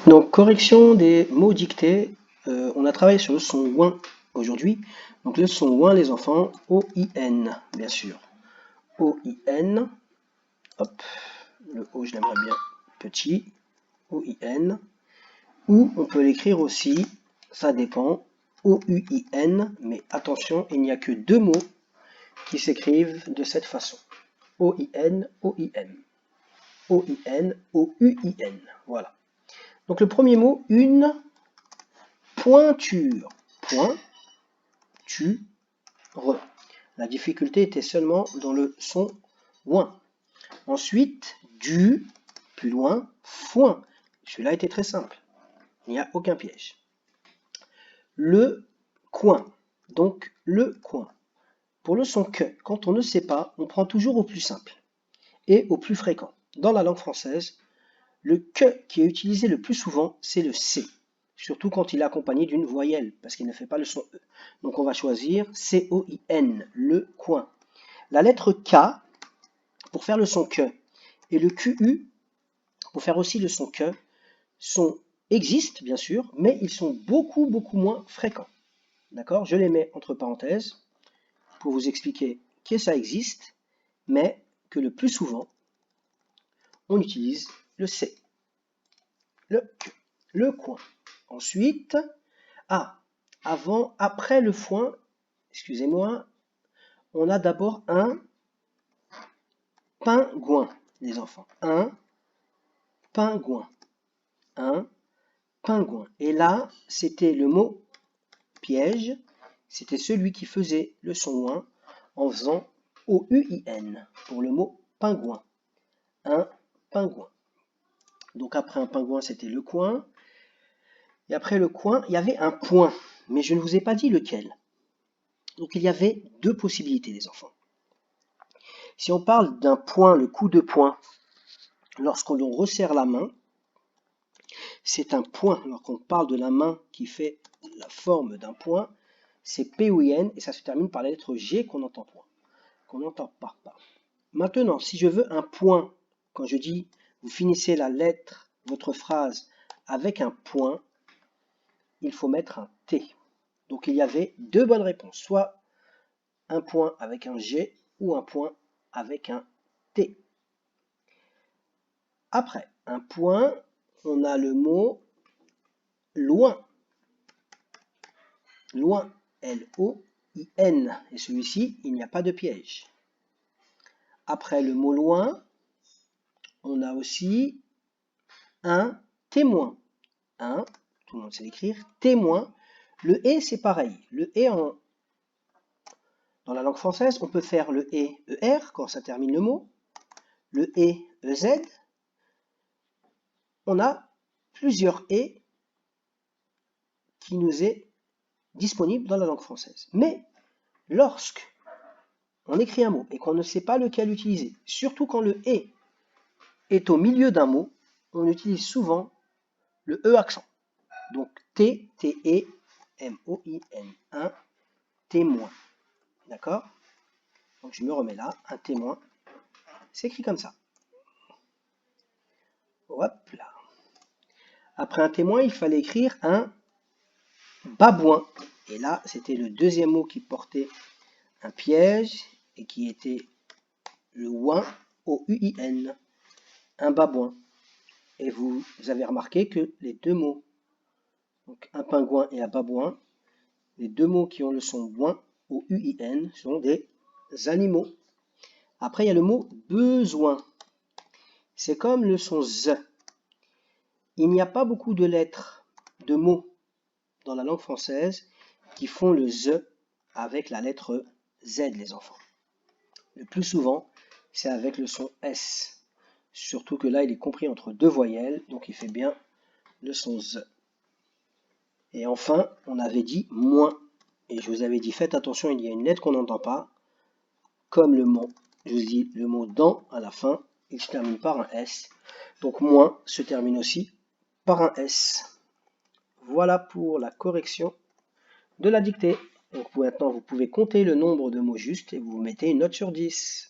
Donc, correction des mots dictés. On a travaillé sur le son ouin aujourd'hui. Donc, le son ouin, les enfants, O-I-N, bien sûr. O-I-N. Hop, le O, je l'aimerais bien petit. O-I-N. Ou on peut l'écrire aussi, ça dépend, O-U-I-N. Mais attention, il n'y a que deux mots qui s'écrivent de cette façon. O-I-N, O-I-N. O-I-N, O-U-I-N. Voilà. Donc le premier mot, une pointure. Point, tu, re. La difficulté était seulement dans le son ouin. Ensuite, du, plus loin, foin. Celui-là était très simple. Il n'y a aucun piège. Le coin. Donc le coin. Pour le son que, quand on ne sait pas, on prend toujours au plus simple et au plus fréquent. Dans la langue française, le que qui est utilisé le plus souvent, c'est le C. Surtout quand il est accompagné d'une voyelle, parce qu'il ne fait pas le son E. Donc on va choisir C-O-I-N, le coin. La lettre K, pour faire le son que, et le QU, pour faire aussi le son que, existent bien sûr, mais ils sont beaucoup moins fréquents. D'accord? Je les mets entre parenthèses pour vous expliquer que ça existe, mais que le plus souvent, on utilise le C, le que, le coin. Ensuite, après le foin, excusez-moi, on a d'abord un pingouin, les enfants. Un pingouin. Un pingouin. Et là, c'était le mot piège. C'était celui qui faisait le son ouin en faisant O-U-I-N pour le mot pingouin. Un pingouin. Donc après un pingouin, c'était le coin. Et après le coin, il y avait un point. Mais je ne vous ai pas dit lequel. Donc il y avait deux possibilités, les enfants. Si on parle d'un point, le coup de poing, lorsqu'on resserre la main, c'est un point. Lorsqu'on parle de la main qui fait la forme d'un point, c'est P-O-I-N et ça se termine par la lettre G qu'on n'entend pas. Maintenant, si je veux un point, quand je dis vous finissez la lettre, votre phrase avec un point, il faut mettre un T. Donc il y avait deux bonnes réponses, soit un point avec un G ou un point avec un T. Après un point, on a le mot loin. Loin, L-O-I-N. Et celui-ci, il n'y a pas de piège. Après le mot loin, on a aussi un témoin. Un, tout le monde sait l'écrire, témoin. Le et, c'est pareil. Le et, dans la langue française, on peut faire le et, ER, quand ça termine le mot. Le et, EZ. On a plusieurs et qui nous est disponible dans la langue française. Mais lorsque on écrit un mot et qu'on ne sait pas lequel utiliser, surtout quand le et est au milieu d'un mot, on utilise souvent le e accent. Donc T, T-E, M-O-I-N, un témoin. D'accord? Donc je me remets là, un témoin. C'est écrit comme ça. Hop là. Après un témoin, il fallait écrire un babouin. Et là, c'était le deuxième mot qui portait un piège et qui était le ouin, O-U-I-N. Un babouin. Et vous avez remarqué que les deux mots, donc un pingouin et un babouin, les deux mots qui ont le son ouin, O-U-I-N, sont des animaux. Après, il y a le mot besoin. C'est comme le son z. Il n'y a pas beaucoup de lettres, de mots dans la langue française qui font le z avec la lettre z, les enfants. Le plus souvent, c'est avec le son s. Surtout que là, il est compris entre deux voyelles, donc il fait bien le son z. Et enfin, on avait dit moins. Et je vous avais dit, faites attention, il y a une lettre qu'on n'entend pas, comme le mot. Je vous dis le mot dans à la fin, il se termine par un S. Donc moins se termine aussi par un S. Voilà pour la correction de la dictée. Donc maintenant, vous pouvez compter le nombre de mots justes et vous mettez une note sur 10.